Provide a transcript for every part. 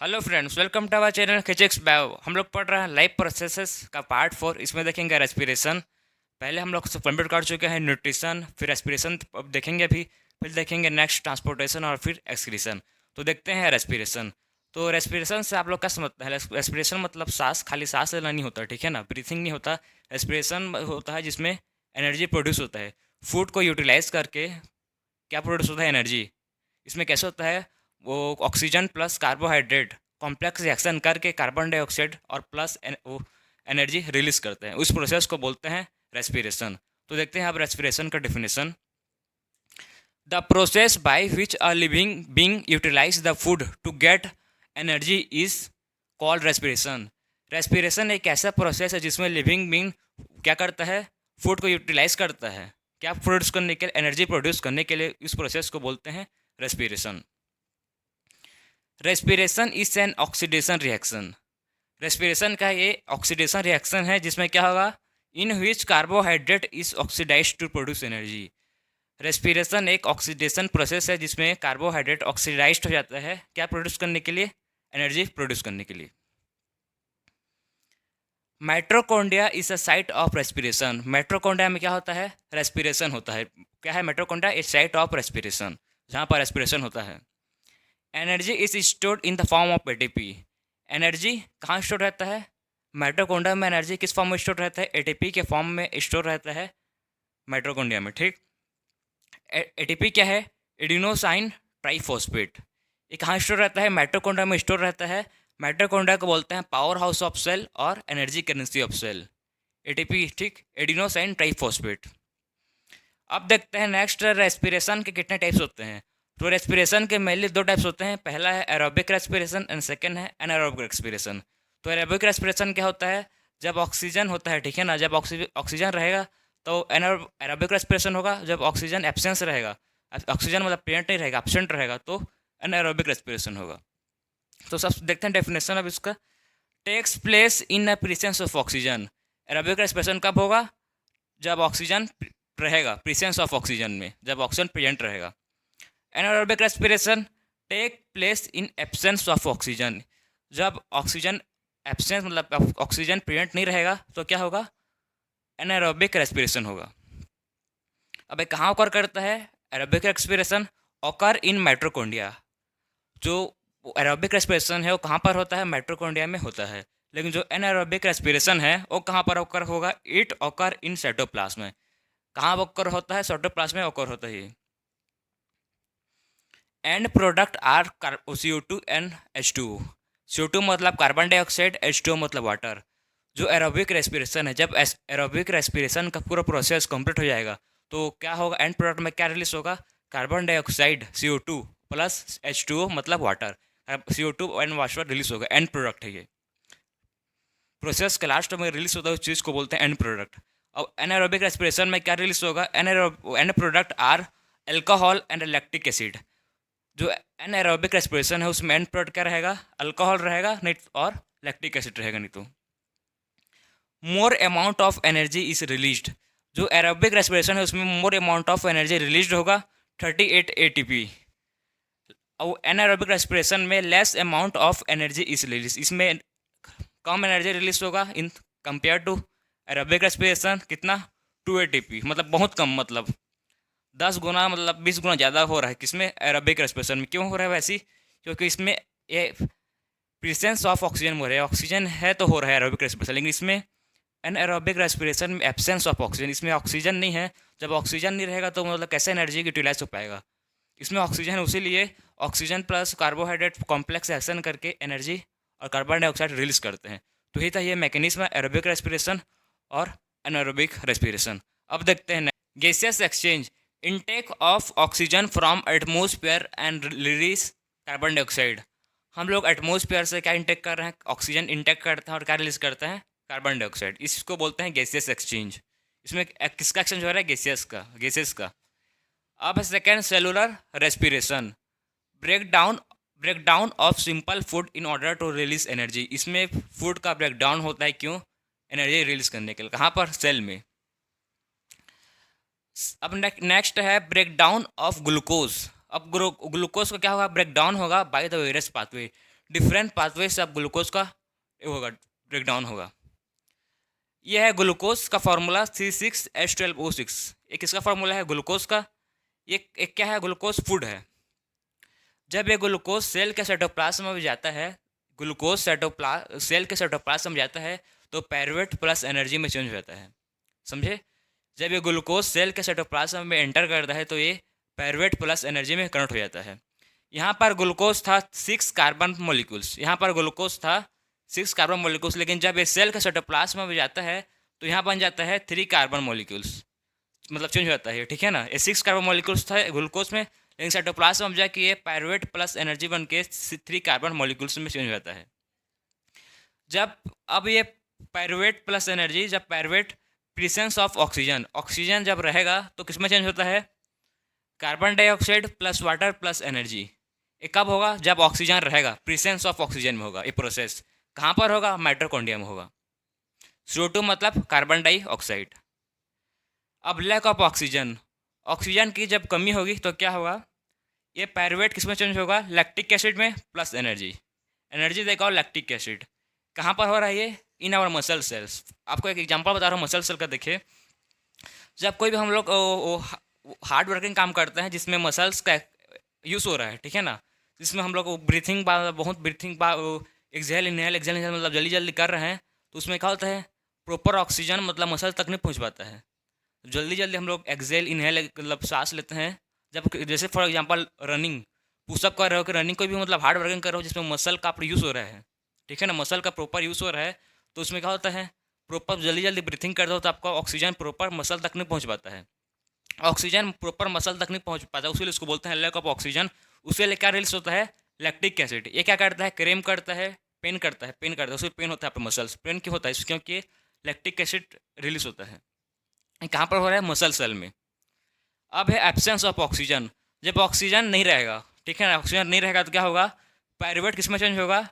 Hello friends, welcome to our channel physics bio. हम लोग पढ़ रहे हैं लाइफ प्रोसेसेस का पार्ट 4। इसमें देखेंगे रेस्पिरेशन। पहले हम लोग कंप्लीट कर चुके हैं न्यूट्रिशन, फिर रेस्पिरेशन अब देखेंगे भी, फिर देखेंगे नेक्स्ट ट्रांसपोर्टेशन और फिर एक्सक्रीशन। तो देखते हैं रेस्पिरेशन। तो रेस्पिरेशन से आप लोग क्या समझते हैं? रेस्पिरेशन मतलब सांस, खाली सांस लेना नहीं होता, ठीक है ना, ब्रीथिंग नहीं होता। रेस्पिरेशन होता है जिसमें एनर्जी प्रोड्यूस होता है। फूड को यूटिलाइज करके क्या प्रोड्यूस होता है? एनर्जी। इसमें कैसे होता है? वो oxygen plus carbohydrate complex reaction करके कार्बन डाइऑक्साइड और प्लस वो एनर्जी रिलीज करते हैं। उस प्रोसेस को बोलते हैं रेस्पिरेशन। तो देखते हैं अब रेस्पिरेशन का definition. The process by which a living being utilise the food to get energy is called respiration. Respiration एक ऐसा प्रोसेस है जिसमें लिविंग बीइंग क्या करता है? फूड को यूटिलाइज करता है। क्या प्रोड्यूस करने के लिए? एनर्जी प्रोड्यूस करने के लिए इस प्रोसेस को बोलते हैं respiration. Respiration is an oxidation reaction. Respiration का ये ऑक्सीडेशन रिएक्शन है जिसमें क्या होगा? In which carbohydrate is oxidise to produce energy. Respiration एक ऑक्सीडेशन प्रोसेस है जिसमें कार्बोहाइड्रेट ऑक्सीडाइज हो जाता है, क्या प्रोड्यूस करने के लिए? एनर्जी प्रोड्यूस करने के लिए। Mitochondria is a site of respiration. Mitochondria में क्या होता है? रेस्पिरेशन होता है। क्या है mitochondria? A site of respiration, जहाँ पर रेस्पिरेशन होता है। Energy is stored in the form of ATP. Energy कहाँ स्टोर रहता है? माइटोकॉन्ड्रिया में एनर्जी किस फॉर्म में स्टोर रहता है? एटीपी के फॉर्म में स्टोर रहता है माइटोकॉन्ड्रिया में, ठीक। एटीपी क्या है? Adenosine triphosphate. ये कहाँ स्टोर रहता है? माइटोकॉन्ड्रिया में स्टोर रहता है। माइटोकॉन्ड्रिया को बोलते हैं पावर हाउस ऑफ सेल और energy currency of cell. ATP, ठीक, एडिनोसाइन ट्राइफॉस्फेट। अब देखते हैं नेक्स्ट, रेस्पिरेशन के कितने टाइप्स होते हैं। तो रेस्पिरेशन के मेनली दो टाइप्स होते हैं। पहला है एरोबिक रेस्पिरेशन एंड सेकंड है एनारोबिक रेस्पिरेशन। तो एरोबिक रेस्पिरेशन क्या होता है? जब ऑक्सीजन होता है, ठीक है ना, जब ऑक्सीजन रहेगा तो एरोबिक रेस्पिरेशन होगा। जब ऑक्सीजन एब्सेंस रहेगा, ऑक्सीजन मतलब प्रेजेंट नहीं रहेगा, एब्सेंट रहेगा, तो एनारोबिक रेस्पिरेशन होगा। तो सब देखते हैं डेफिनेशन अब इसका। Takes place in the presence of oxygen. Aerobic respiration कब होगा? जब ऑक्सीजन रहेगा, प्रेजेंस ऑफ ऑक्सीजन में, जब ऑक्सीजन प्रेजेंट रहेगा। Anaerobic respiration take place in absence of oxygen. जब ऑक्सीजन एब्सेंस मतलब ऑक्सीजन प्रेजेंट नहीं रहेगा तो क्या होगा? एनारोबिक रेस्पिरेशन होगा। अब ये कहाँ ऑकर करता है? Aerobic respiration occur in mitochondria. जो एरोबिक रेस्पिरेशन है वो कहाँ पर होता है? माइटोकॉन्ड्रिया में होता है। लेकिन जो एनारोबिक रेस्पिरेशन है वो कहाँ पर ऑकर होगा? It occur in cytoplasm. कहाँ ऑकर होता है? साइटोप्लाज्म में ऑकर होता है। And product are CO2 and H2O। CO2 मतलब कार्बन डाइऑक्साइड, H2O मतलब वाटर। जो एरोबिक रेस्पिरेशन है, जब एरोबिक रेस्पिरेशन का पूरा प्रोसेस कंप्लीट हो जाएगा तो क्या होगा? एंड प्रोडक्ट में क्या रिलीज होगा? Carbon dioxide CO2 plus H2O मतलब water. CO2 and water release होगा, एंड प्रोडक्ट है ये। प्रोसेस के लास्ट में रिलीज होता है उस चीज़ को बोलते हैं एंड प्रोडक्ट। अब एनारोबिक रेस्पिरेशन में क्या रिलीज होगा? End product are alcohol and lactic acid. जो एनारोबिक रेस्पिरेशन है उसमें एंड प्रोडक्ट क्या रहेगा? अल्कोहल रहेगा नहीं, और लैक्टिक एसिड रहेगा नहीं तो। More amount of energy is released. जो एरोबिक रेस्पिरेशन है उसमें more amount of energy release होगा, 38 ATP। और एनारोबिक रेस्पिरेशन में less amount of energy is release. इसमें कम एनर्जी रिलीज होगा in compare to aerobic respiration. कितना? 2 ATP, मतलब बहुत कम, मतलब 10 गुना, मतलब 20 गुना ज़्यादा हो रहा है किसमें? एरोबिक रेस्पिरेशन में। क्यों हो रहा है वैसी? क्योंकि इसमें ये प्रेजेंस ऑफ ऑक्सीजन हो रहा है। ऑक्सीजन है तो हो रहा है एरोबिक रेस्पिरेशन, लेकिन इसमें एनारोबिक रेस्पिरेशन में एब्सेंस ऑफ ऑक्सीजन, इसमें ऑक्सीजन नहीं है। जब ऑक्सीजन नहीं रहेगा तो मतलब कैसे एनर्जी यूटिलाइज हो पाएगा? इसमें ऑक्सीजन है, उसीलिए oxygen plus carbohydrate complex action करके एनर्जी और कार्बन डाइऑक्साइड रिलीज करते हैं। तो यही था ये मैकेनिज्म एरोबिक रेस्पिरेशन और एनारोबिक रेस्पिरेशन। अब देखते हैं gaseous exchange. Intake of oxygen from atmosphere and release carbon dioxide. हम लोग एटमोसफेयर से क्या इंटेक कर रहे हैं? ऑक्सीजन इंटेक करते हैं और क्या रिलीज करते हैं? Carbon dioxide. इसको बोलते हैं गैसियस एक्सचेंज। इसमें किसका एक्सचेंज हो रहा है? गैसेस का। अब second, cellular respiration. Break down of simple food in order to release energy. इसमें फूड का ब्रेक डाउन होता है, क्यों? एनर्जी रिलीज करने के लिए। कहाँ पर? सेल में। अब नेक्स्ट है ब्रेक डाउन ऑफ ग्लूकोज। अब ग्लूकोज का क्या होगा? ब्रेक डाउन होगा by the various pathway. Different pathway से अब ग्लूकोज का होगा ब्रेक डाउन होगा। यह है ग्लूकोज का फार्मूला C6H12O6। एक किसका फार्मूला है? ग्लूकोज का। ये एक क्या है? ग्लूकोज फूड है। जब ये ग्लूकोज सेल के साइटोप्लाज्म में जाता है, ग्लूकोज सेल के साइटोप्लाज्म में जाता है तो पायरुवेट प्लस एनर्जी में चेंज हो जाता है। समझे? जब ये ग्लूकोज सेल के साइटोप्लाज्म में एंटर करता है तो ये पायरुवेट प्लस एनर्जी में कन्वर्ट हो जाता है। यहाँ पर ग्लूकोज था 6 कार्बन मॉलिक्यूल्स, यहाँ पर ग्लूकोज था 6 कार्बन मॉलिक्यूल्स, लेकिन जब ये सेल के साइटोप्लाज्म में जाता है तो यहाँ बन जाता है 3 कार्बन मॉलिक्यूल्स, मतलब चेंज हो जाता है। ठीक है ना? ये 6 कार्बन मॉलिक्यूल्स था ग्लूकोज में, लेकिन साइटोप्लाज्म में जाके ये पायरुवेट प्लस एनर्जी बन के 3 कार्बन मॉलिक्यूल्स में चेंज हो जाता है। जब अब ये पायरुवेट प्लस एनर्जी, जब pyruvate presence of oxygen, oxygen जब रहेगा तो किस में चेंज होता है? Carbon dioxide plus water plus energy. ये कब होगा? जब ऑक्सीजन रहेगा, प्रेजेंस ऑफ ऑक्सीजन में होगा ये प्रोसेस। कहाँ पर होगा? माइटोकॉन्ड्रिया में होगा। CO2 मतलब कार्बन डाइऑक्साइड। अब लैक ऑफ ऑक्सीजन, ऑक्सीजन की जब कमी होगी तो क्या होगा? ये पायरुवेट किस में चेंज होगा? लैक्टिक एसिड में प्लस एनर्जी। एनर्जी देगा और लैक्टिक एसिड। कहाँ पर हो रहा है ये? In our muscle cells. आपको एक एग्जांपल बता रहा हूँ मसल सेल का। देखिए, जब कोई भी हम लोग हार्ड वर्किंग काम करते हैं जिसमें मसल्स का यूज़ हो रहा है, ठीक है ना, जिसमें हम लोग ब्रीथिंग बहुत ब्रीथिंग एक्सहेल इनहेल मतलब जल्दी जल्दी कर रहे हैं, तो उसमें क्या होता है? प्रॉपर ऑक्सीजन मतलब मसल तक नहीं पहुँच पाता है। जल्दी जल्दी हम लोग एक्सहेल इनहेल मतलब सांस लेते हैं। जब जैसे फॉर एग्जांपल रनिंग, पुशअप कर रहे हो कि रनिंग कोई भी मतलब हार्ड वर्किंग कर रहे हो जिसमें मसल का यूज़ हो रहा है, ठीक है ना, मसल का प्रॉपर यूज़ हो रहा है, तो उसमें क्या होता है? प्रॉपर जल्दी जल्दी ब्रीथिंग करते हो तो आपका ऑक्सीजन प्रॉपर मसल तक नहीं पहुंच पाता है। ऑक्सीजन प्रॉपर मसल तक नहीं पहुंच पाता, उसीलिए उसको बोलते हैं लैक ऑफ ऑक्सीजन। उससे क्या रिलीज होता है? Lactic acid. ये क्या करता है? क्रेम करता है, पेन करता है, पेन करता है, उसमें पेन होता है आपके मसल्स। पेन क्यों होता है? क्योंकि लैक्टिक एसिड रिलीज होता है। कहाँ पर हो रहा है? मसल सेल में। अब है एब्सेंस ऑफ ऑक्सीजन। जब ऑक्सीजन नहीं रहेगा, ठीक है ना, ऑक्सीजन नहीं रहेगा तो क्या होगा? पायरुवेट किस में चेंज होगा?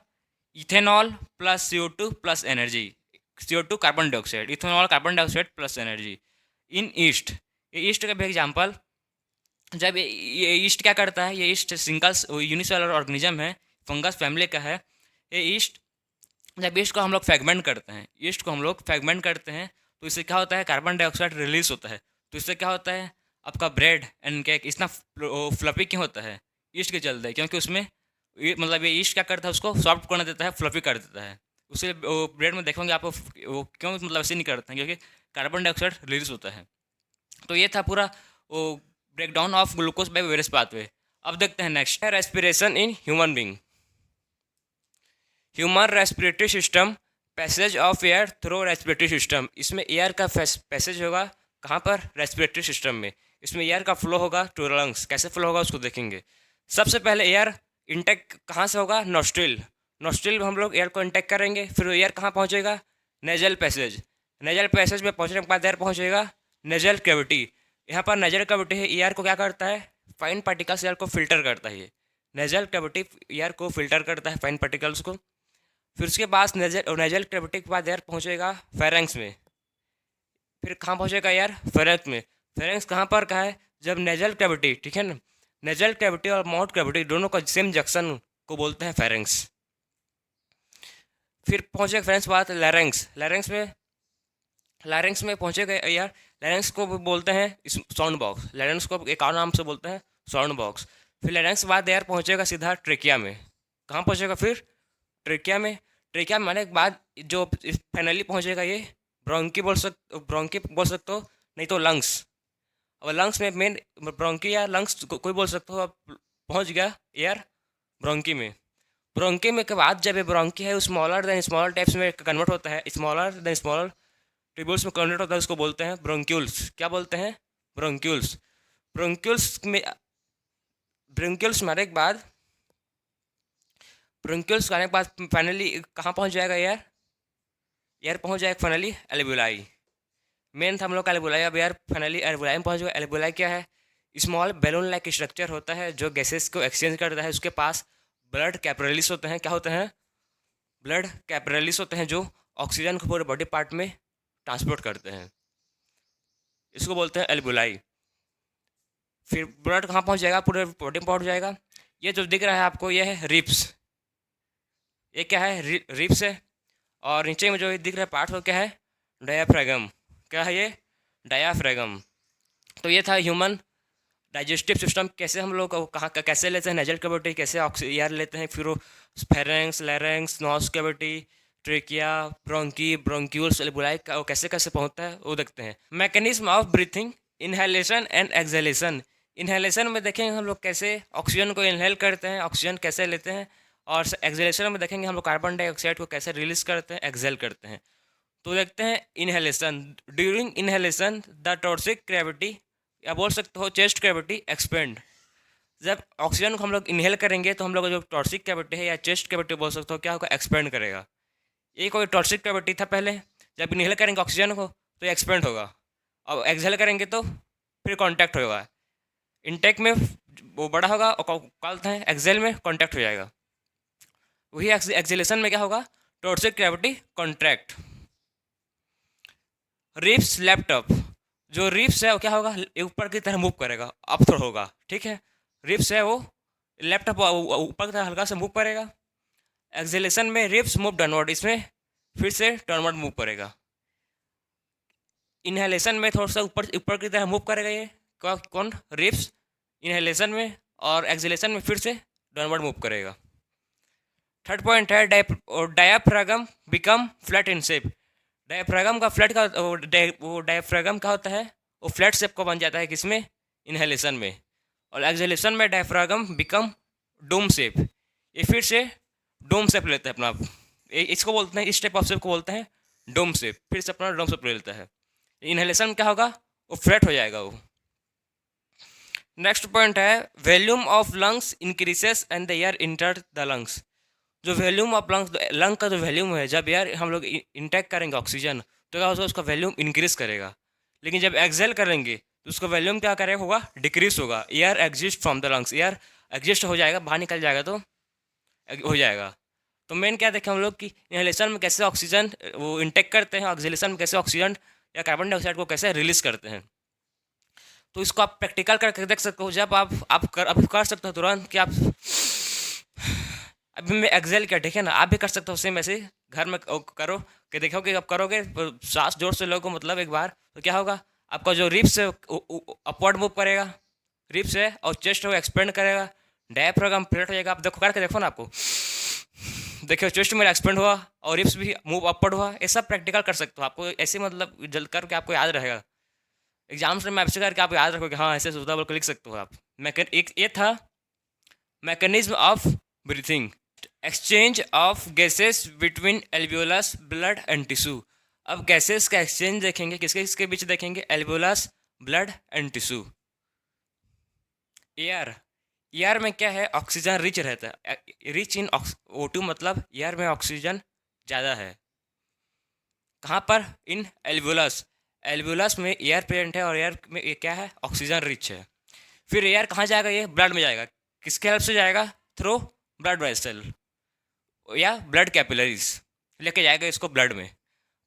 Ethanol plus CO2 plus energy. CO2 carbon dioxide, ethanol carbon dioxide plus energy in east. ये ईस्ट का भी एग्जाम्पल, जब ये ईस्ट क्या करता है? ये ईस्ट सिंगल यूनिसेलुलर ऑर्गेनिज्म है, फंगस फैमिली का है ये ईस्ट। जब ईस्ट को हम लोग फ्रेगमेंट करते हैं, ईस्ट को हम लोग फ्रेगमेंट करते हैं तो इससे क्या होता है? कार्बन डाइऑक्साइड रिलीज होता है। तो इससे क्या होता है? आपका ब्रेड एंड केक इतना फ्लफी क्यों होता है? ईस्ट के चलते, क्योंकि उसमें मतलब ये ईस्ट क्या करता है? उसको सॉफ्ट करने देता है, फ्लफी कर देता है। उसे ब्रेड में देखेंगे आप, वो क्यों मतलब ऐसे नहीं करते हैं? क्योंकि कार्बन डाइऑक्साइड रिलीज होता है। तो ये था पूरा वो break down of glucose by various pathway. अब देखते हैं नेक्स्ट है respiration in human being. Human respiratory system, passage of air through respiratory system. इसमें एयर का पैसेज होगा कहाँ पर? रेस्पिरेटरी सिस्टम में। इसमें एयर का फ्लो होगा टू लंग्स। कैसे फ्लो होगा उसको देखेंगे। सबसे पहले एयर इंटेक कहाँ से होगा? नोस्ट्रिल। नोस्ट्रिल में हम लोग एयर को इंटेक करेंगे, फिर एयर कहाँ पहुँचेगा? Nasal passage. नेजल पैसेज में पहुँचने के बाद एयर पहुँचेगा नेजल कैविटी। यहाँ पर नेजल कैविटी है, एयर को क्या करता है? फाइन पार्टिकल्स एयर को फिल्टर करता है। ये नेजल कैविटी एयर को फिल्टर करता है, फाइन पार्टिकल्स को। फिर उसके बाद नेजल कैविटी के बाद एयर पहुँचेगा फेरेंक्स में। फिर कहाँ पहुँचेगा एयर? फेरेंक्स में। फेरेंक्स कहाँ पर का है? जब नेजल कैविटी, ठीक है ना, नेजल कैविटी और माउथ कैविटी दोनों का सेम जंक्शन को बोलते हैं फेरेंक्स। फिर पहुँचेगा फेरेंक्स बाद लैरेंक्स। लैरेंक्स में पहुँचेगा एयर। लैरेंक्स को बोलते हैं साउंड बॉक्स। लैरेंक्स को एक और नाम से बोलते हैं साउंड बॉक्स। फिर लैरेंक्स के बाद एयर पहुँचेगा सीधा ट्रेकिया में। कहाँ पहुँचेगा फिर? ट्रेकिया में। ट्रेकिया में आने के बाद जो फाइनली पहुँचेगा ये ब्रोंकी बोल सकते हो, नहीं तो लंग्स। अब लंग्स में मेन ब्रोंकी या लंग्स कोई बोल सकते हो। अब पहुँच गया एयर ब्रोंकी में। ब्रोंकी में के बाद जब ये ब्रोंकी है स्मॉलर देन स्मॉलर टाइप्स में कन्वर्ट होता है, स्मॉलर देन स्मॉलर ट्यूब्यूल्स में कन्वर्ट होता है, उसको बोलते हैं ब्रोंक्यूल्स। क्या बोलते हैं? ब्रोंक्यूल्स। ब्रोंक्यूल्स में आने के बाद फाइनली कहाँ पहुँच जाएगा एयर? एयर पहुँच जाएगा फाइनली एल्वेलाई। मेन था हम लोग का एल्वेलाई। अब एयर फाइनली एल्वेलाई में पहुँच गया। एल्वेलाई क्या है? स्मॉल बैलून लाइक स्ट्रक्चर होता है जो गैसेस को एक्सचेंज करता है। उसके पास ब्लड कैपिलरीज होते हैं। क्या होते हैं? ब्लड कैपिलरीज होते हैं जो ऑक्सीजन को पूरे बॉडी पार्ट में ट्रांसपोर्ट करते हैं। इसको बोलते हैं एल्वेलाई। फिर ब्लड कहाँ पहुँच जाएगा? पूरे बॉडी में पहुँच जाएगा। ये जो दिख रहा है आपको, ये है रिब्स। ये क्या है, रिब्स है। और नीचे में जो दिख रहा है पार्ट वो क्या है, डायाफ्रागम। क्या है ये, डायाफ्रागम। तो ये था ह्यूमन डाइजेस्टिव सिस्टम, कैसे हम लोग कहाँ कैसे लेते हैं नेजल कैविटी, कैसे एयर लेते हैं, फिर pharynx, larynx, nose cavity, trachea, bronchi, bronchioles, alveoli कैसे कैसे पहुंचता है वो देखते हैं। Mechanism of breathing, inhalation and exhalation. Inhalation में देखेंगे हम लोग कैसे ऑक्सीजन को इनहेल करते हैं, ऑक्सीजन कैसे लेते हैं, और एक्सहेलेशन में देखेंगे हम लोग कार्बन डाइऑक्साइड को कैसे रिलीज करते हैं, एक्सहेल करते हैं। तो देखते हैं inhalation. During inhalation the thoracic cavity, या बोल सकते हो चेस्ट कैविटी एक्सपेंड। जब ऑक्सीजन को हम लोग इनहेल करेंगे तो हम लोग जो टॉर्सिक कैविटी है या चेस्ट कैविटी बोल सकते हो, क्या होगा, एक्सपेंड करेगा। ये कोई टॉर्सिक कैविटी था पहले, जब इनहेल करेंगे ऑक्सीजन को तो एक्सपेंड होगा, और एक्सहेल करेंगे तो फिर कॉन्टैक्ट होगा। इनटेक में वो बड़ा होगा और कहते हैं एक्सहेल में कॉन्टैक्ट हो जाएगा। वही एक्सहेलेशन में क्या होगा, thoracic cavity contract. Ribs left up, जो रिब्स है वो क्या होगा, ऊपर की तरह मूव करेगा, अप थोड़ा होगा, ठीक है। रिब्स है वो लेफ्ट अप ऊपर की तरह हल्का से मूव करेगा। एक्सहेलेशन में रिब्स मूव डाउनवर्ड, इसमें फिर से डाउनवर्ड मूव करेगा। इनहेलेशन में थोड़ा सा ऊपर ऊपर की तरह मूव करेगा ये कौन, रिब्स इनहेलेशन में, और एक्सहेलेशन में फिर से डाउनवर्ड मूव करेगा। थर्ड पॉइंट है डायाफ्रागम बिकम फ्लैट इन शेप। डायाफ्रागम का फ्लैट का वो डायाफ्रागम का होता है, वो फ्लैट शेप का बन जाता है किसमें, इनहेलेशन में। और एक्सहेलेशन में डायाफ्रागम बिकम डोम शेप, ये फिर से डोम शेप लेता है अपना आप। इसको बोलते हैं, इस टाइप ऑफ शेप को बोलते हैं डोम शेप, फिर से अपना डोम शेप ले लेता है। इनहेलेशन में क्या होगा, वो फ्लैट हो जाएगा वो। नेक्स्ट पॉइंट है volume of lungs increases and the air enter the lungs. जो वॉल्यूम ऑफ लंग्स, लंग का जो वॉल्यूम है, जब यार हम लोग इंटेक करेंगे ऑक्सीजन तो क्या होगा, उसका वॉल्यूम इंक्रीज करेगा। लेकिन जब एक्सहेल करेंगे तो उसका वॉल्यूम क्या करेगा, होगा डिक्रीज होगा। Air exist from the lungs, air exist हो जाएगा, बाहर निकल जाएगा तो हो जाएगा। तो मेन क्या देखें हम लोग कि इनहेलेशन में कैसे ऑक्सीजन वो इंटेक करते हैं, एक्सहेलेशन में कैसे ऑक्सीजन या कार्बन डाइऑक्साइड को कैसे रिलीज करते हैं। तो इसको आप प्रैक्टिकल करके देख सकते हो। जब आप कर सकते हो तुरंत कि आप अभी मैं एक्सहेल किया, ठीक है ना, आप भी कर सकते हो सेम ऐसे घर में करो कि देखो कि आप करोगे सांस जोर से लोगों मतलब एक बार, तो क्या होगा, आपका जो रिब्स है अपवर्ड मूव करेगा, रिब्स है, और चेस्ट है एक्सपेंड करेगा, डायफ्रागम फ्लैट हो जाएगा। आप देखो करके देखो ना, आपको देखिए चेस्ट मेरा एक्सपेंड हुआ और रिब्स भी मूव अपवर्ड हुआ। ये सब प्रैक्टिकल कर सकते हो, आपको ऐसे मतलब जल्द करके आपको याद रहेगा। एग्जाम्स में ऐसे करके आप याद रखो कि हाँ ऐसे सुधा बोल कर लिख सकते हो आप। एक ये था mechanism of breathing, exchange of gases between alveolus, blood and tissue. अब गैसेस का एक्सचेंज देखेंगे, किसके किसके बीच देखेंगे, alveolus, blood and tissue. Air, air में क्या है, ऑक्सीजन रिच रहता है, रिच इन O2, मतलब एयर में ऑक्सीजन ज़्यादा है। कहाँ पर, इन एल्वियोलस, एल्वियोलस में एयर प्रेजेंट है और एयर में ये क्या है, ऑक्सीजन रिच है। फिर एयर कहाँ जाएगा, ये ब्लड में जाएगा, किसके हेल्प से जाएगा, थ्रू ब्लड वेसल या ब्लड कैपिलरीज लेके जाएगा इसको ब्लड में।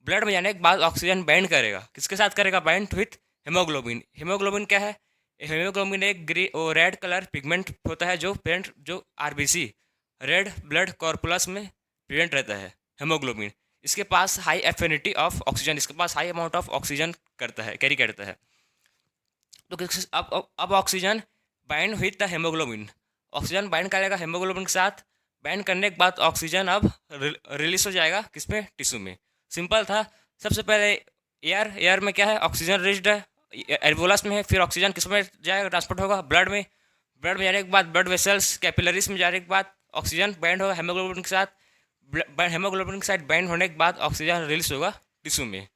ब्लड में जाने के बाद ऑक्सीजन बाइंड करेगा, किसके साथ करेगा, बाइंड विथ हेमोग्लोबिन। हेमोग्लोबिन क्या है, हेमोग्लोबिन एक रेड कलर पिगमेंट होता है जो प्रेजेंट, जो आरबीसी रेड ब्लड कॉर्पुलस में प्रेजेंट रहता है हेमोग्लोबिन। इसके पास हाई एफिनिटी ऑफ ऑक्सीजन, इसके पास हाई अमाउंट ऑफ ऑक्सीजन करता है, कैरी करता है। तो अब oxygen bind with the haemoglobin, oxygen bind करेगा हेमोग्लोबिन के साथ। बाइंड करने के बाद ऑक्सीजन अब रिलीज हो जाएगा किसमें, टिश्यू में। सिंपल था। सबसे पहले एयर में क्या है, ऑक्सीजन रिच्ड है, एल्वियोलस में है, फिर ऑक्सीजन किस में जाएगा, ट्रांसपोर्ट होगा ब्लड में। ब्लड में जाने के बाद ब्लड वेसल्स कैपिलरीज में जाने के बाद ऑक्सीजन बाइंड होगा हेमोग्लोबिन के साथ। हेमोग्लोबिन के साथ बाइंड होने के बाद ऑक्सीजन रिलीज होगा टिश्यू में।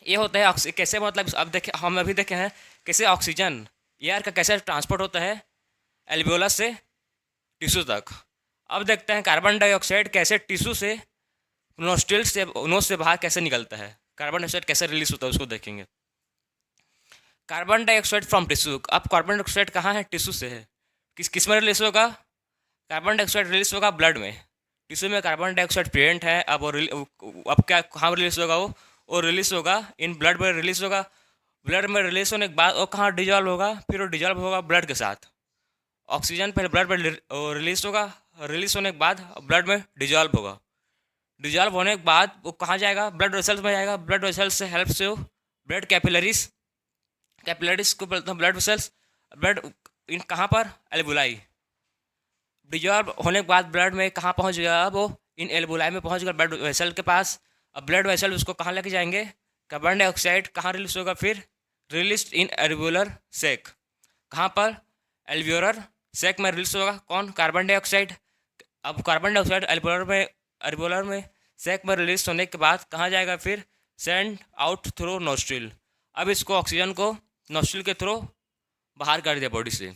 ये होता है कैसे, मतलब अब देखे, हम अभी देखे हैं कैसे ऑक्सीजन एयर का कैसे ट्रांसपोर्ट होता है एल्वियोलस से टिश्यू तक। अब देखते हैं कार्बन डाइऑक्साइड कैसे टिश्यू से नोस्ट्रिल से, नोज से बाहर कैसे निकलता है, कार्बन डाइऑक्साइड कैसे रिलीज होता है उसको देखेंगे। कार्बन डाइऑक्साइड फ्रॉम टिश्यू, अब कार्बन डाइऑक्साइड कहाँ है, टिश्यू से है। किस में रिलीज होगा, कार्बन डाइऑक्साइड रिलीज होगा ब्लड में। टिश्यू में कार्बन डाइऑक्साइड प्रेजेंट है, अब क्या कहाँ रिलीज होगा, वो रिलीज होगा इन ब्लड में रिलीज होगा। ब्लड में रिलीज होने के बाद वो कहाँ डिजॉल्व होगा, फिर वो डिजॉल्व होगा ब्लड के साथ। ऑक्सीजन पहले ब्लड में रिलीज होगा, रिलीज होने के बाद ब्लड में डिजॉल्व होगा। डिजॉल्व होने के बाद वो कहाँ जाएगा? ब्लड वेसल्स में जाएगा। ब्लड वेसल्स से हेल्प से वो ब्लड कैपिलरीज, कैपिलरीज को बोलते हैं ब्लड वेसल्स। ब्लड इन कहाँ पर? एल्बुलाई। डिजॉल्व होने के बाद ब्लड में कहाँ पहुँच गया? वो इन एल्बुलाई में पहुँच गया ब्लड वेसल के पास। अब ब्लड वेसल उसको कहाँ लेके जाएंगे? कार्बन डाइऑक्साइड कहाँ रिलीज होगा फिर? Release in alveolar sac. कहाँ पर? एल्वियोलर सैक में रिलीज होगा कौन? Carbon dioxide. अब कार्बन डाइऑक्साइड एल्वियोलर में सैक में रिलीज होने के बाद कहाँ जाएगा फिर? Send out through nostril. अब इसको ऑक्सीजन को नोस्ट्रिल के थ्रू बाहर कर दिया बॉडी से।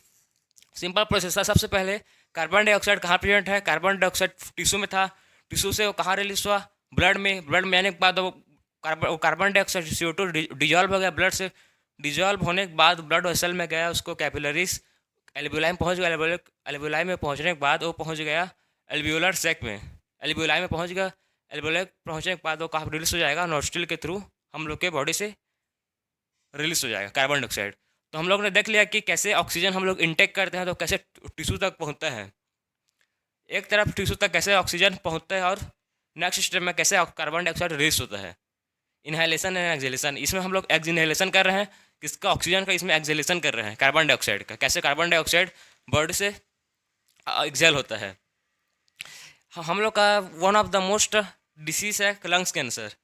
सिंपल प्रोसेस था। सबसे पहले कार्बन डाइऑक्साइड कहाँ प्रेजेंट है? कार्बन डाइऑक्साइड टिश्यू में था। टिश्यू से वो कहाँ रिलीज हुआ? ब्लड में। ब्लड में आने के बाद वो कार्बन डाइऑक्साइड CO2 डिजॉल्व हो गया ब्लड से। डिजॉल्व होने के बाद ब्लड वेसल में गया, उसको कैपिलरीज एल्वियोलाई में पहुँच गया। एल्वियोलाई में पहुँचने के बाद वो पहुँच गया एल्वियोलर सैक में। एल्वियोलाई में पहुँच गया। एल्वियोलाई पहुँचने के बाद वो कहाँ रिलीज हो जाएगा? नोस्ट्रिल के थ्रू हम लोग के बॉडी से रिलीज हो जाएगा कार्बन डाइऑक्साइड। तो हम लोग ने देख लिया कि कैसे ऑक्सीजन हम लोग इंटेक करते हैं, तो कैसे टिश्यू तक पहुंचता है। एक तरफ टिश्यू तक कैसे ऑक्सीजन पहुंचता है और नेक्स्ट स्टेप में कैसे कार्बन डाइऑक्साइड रिलीज होता है। Inhalation and exhalation. इसमें हम लोग इनहेलेशन कर रहे हैं किसका? ऑक्सीजन का। इसमें एक्सहेलेशन कर रहे हैं कार्बन डाइऑक्साइड का। कैसे कार्बन डाइऑक्साइड बॉडी से एक्सहेल होता है। हम लोग का one of the most disease है lungs cancer.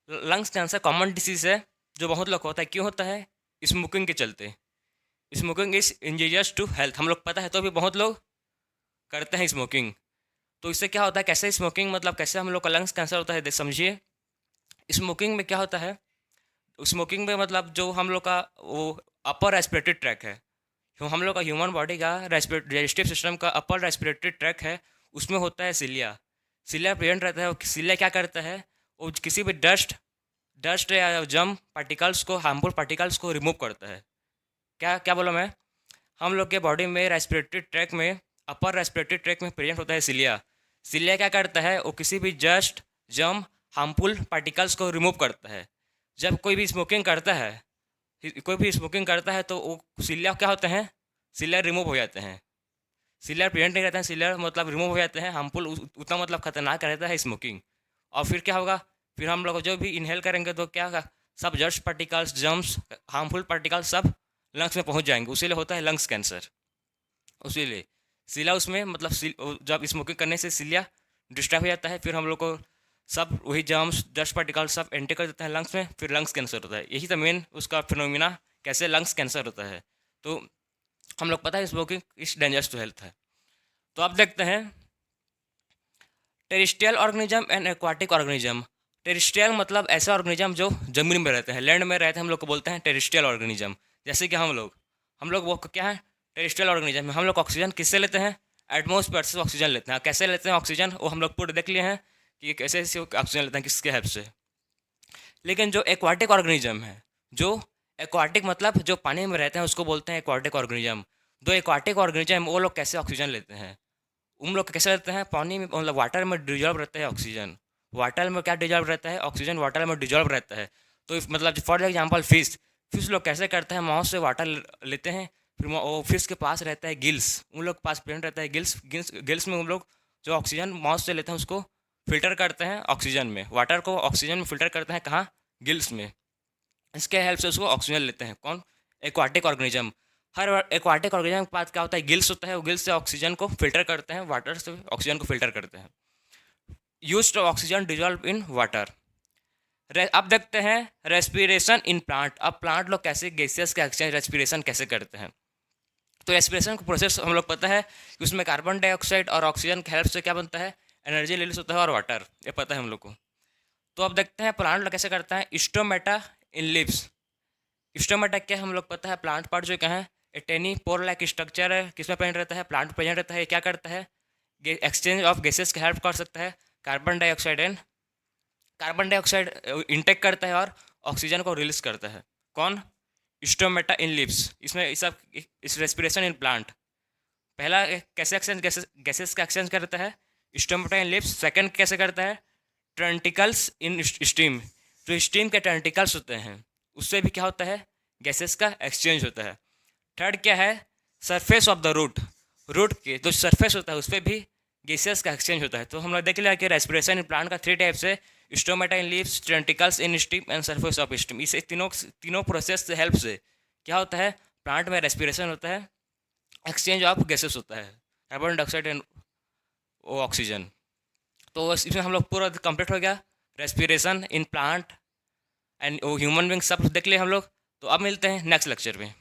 Lungs cancer common disease है जो बहुत लोग होता है। क्यों होता है? स्मोकिंग के चलते। Smoking is injurious to health. हम लोग पता है तो भी बहुत लोग करते हैं स्मोकिंग। तो इससे क्या होता है? कैसे स्मोकिंग मतलब कैसे हम लोग का लंग्स कैंसर होता है, देख समझिए। स्मोकिंग में क्या होता है? स्मोकिंग में मतलब जो हम लोग का वो अपर रेस्पिरेटरी ट्रैक है, जो हम लोग का ह्यूमन बॉडी का डाइजेस्टिव सिस्टम का अपर रेस्पिरेटरी ट्रैक है, उसमें होता है सिलिया। सिलिया प्रेजेंट रहता है। सिलिया क्या करता है? वो किसी भी डस्ट या जम पार्टिकल्स को, हार्मफुल पार्टिकल्स को रिमूव करता है। क्या क्या बोला मैं? हम लोग के बॉडी में रेस्पिरेटरी ट्रैक में, अपर रेस्पिरेटरी ट्रैक में प्रेजेंट होता है सिलिया। सिलिया क्या करता है? वो किसी भी डस्ट, जम, हार्मफुल पार्टिकल्स को रिमूव करता है। जब कोई भी स्मोकिंग करता है तो वो सिलिया क्या होते हैं? सिलिया रिमूव हो जाते हैं। सिलिया प्रेजेंट नहीं रहते हैं, सिलिया मतलब रिमूव हो जाते हैं। हार्मफुल उतना मतलब खतरनाक रहता है स्मोकिंग। और फिर क्या होगा? फिर हम लोग जो भी इनहेल करेंगे तो क्या होगा? सब dust particles, germs, harmful particles सब लंग्स में पहुंच जाएंगे। उसीलिए होता है लंग्स कैंसर। उसीलिए सिलिया उसमें मतलब जब स्मोकिंग करने से सिलिया डिस्टर्ब हो जाता है, फिर हम लोग को सब वही जम्स, डस्ट पार्टिकल्स सब एंटर कर देते हैं लंग्स में, फिर लंग्स कैंसर होता है। यही तो मेन उसका फिनोमिना, कैसे लंग्स कैंसर होता है। तो हम लोग पता है smoking is dangerous to health है। तो अब देखते हैं terrestrial organism and aquatic organism. Terrestrial मतलब ऐसा ऑर्गेनिज्म जो जमीन में रहते हैं, लैंड में रहते हैं, हम लोग को बोलते हैं टेरेस्ट्रियल ऑर्गेनिज्म। जैसे कि हम लोग वो क्या है? Terrestrial organism. हम लोग ऑक्सीजन किससे लेते हैं? एटमॉस्फेयर से ऑक्सीजन लेते हैं। कैसे लेते हैं ऑक्सीजन? वो हम लोग पूरे देख लिए हैं कि कैसे ऑक्सीजन लेते हैं, किसके हेल्प से। लेकिन जो एक्वाटिक ऑर्गेनिज्म है, जो एक्वाटिक मतलब जो पानी में रहते हैं, उसको बोलते हैं एक्वाटिक ऑर्गेनिज्म। जो एक्वाटिक ऑर्गेनिज्म वो लोग कैसे ऑक्सीजन लेते हैं? उन लोग कैसे रहते हैं? पानी में मतलब वाटर में डिजॉल्व रहता है ऑक्सीजन। वाटर में क्या डिजॉल्व रहता है? ऑक्सीजन वाटर में डिजॉल्व रहता है। तो मतलब फॉर एग्जांपल फिश लोग कैसे करते हैं? माउथ से वाटर लेते हैं, फिर वो फिश के पास रहता है गिल्स, उन लोग के पास प्रेजेंट रहता है गिल्स में उन लोग जो ऑक्सीजन माउथ से लेते हैं उसको फिल्टर करते हैं ऑक्सीजन में। वाटर को ऑक्सीजन में फिल्टर करते हैं कहाँ? गिल्स में। इसके हेल्प से उसको ऑक्सीजन लेते हैं कौन? Aquatic organism. हर एक्वाटिक ऑर्गेनिज्म के पास क्या होता है? गिल्स होता है। वो गिल्स से ऑक्सीजन को फिल्टर करते हैं, वाटर से ऑक्सीजन को फिल्टर करते हैं। Used oxygen dissolve in water. अब देखते हैं रेस्पिरेशन इन प्लांट। अब प्लांट लोग कैसे गैसेस का एक्सचेंज, रेस्पिरेशन कैसे करते हैं? तो रेस्पिरेशन का प्रोसेस हम लोग पता है कि उसमें कार्बन डाइऑक्साइड और ऑक्सीजन की हेल्प से क्या बनता है? एनर्जी रिलीज होता है और वाटर, ये पता है हम लोग को। तो अब देखते हैं प्लांट लोग कैसे करता है। Stomata in leaves. स्टोमेटा क्या हम लोग पता है? प्लांट पार्ट जो क्या है? ए टेनी पोर लाइक स्ट्रक्चर है। किसमें प्रेजेंट रहता है? प्लांट प्रेजेंट रहता है। क्या करता है? एक्सचेंज ऑफ गैसेस की हेल्प कर सकता है। कार्बन डाइऑक्साइड इंटेक करता है और ऑक्सीजन को रिलीज करता है। कौन? Stomata in leaves. इसमें इस रेस्पिरेशन इन प्लांट पहला कैसे एक्सचेंज गैसेस का एक्सचेंज करता है? Stomata in leaves. सेकंड कैसे करता है? Tentacles in steam. जो स्टीम के टेंटिकल्स होते हैं उससे भी क्या होता है? गैसेस का एक्सचेंज होता है। थर्ड क्या है? सरफेस ऑफ द रूट के जो सरफेस होता है उस पर भी गैसेस का एक्सचेंज होता है। तो हम लोग देख लिया कि रेस्पिरेशन इन प्लांट का 3 टाइप्स है, stomata in leaves, tentacles in steam and surface of steam. इसे तीनों प्रोसेस से हेल्प से क्या होता है, प्लांट में रेस्पिरेशन होता है, एक्सचेंज ऑफ गैसेस होता है, कार्बन डाइऑक्साइड एंड ऑक्सीजन। तो इसमें हम लोग पूरा कंप्लीट हो गया, respiration in plant and human being सब देख लिए हम लोग। तो अब मिलते हैं नेक्स्ट लेक्चर में।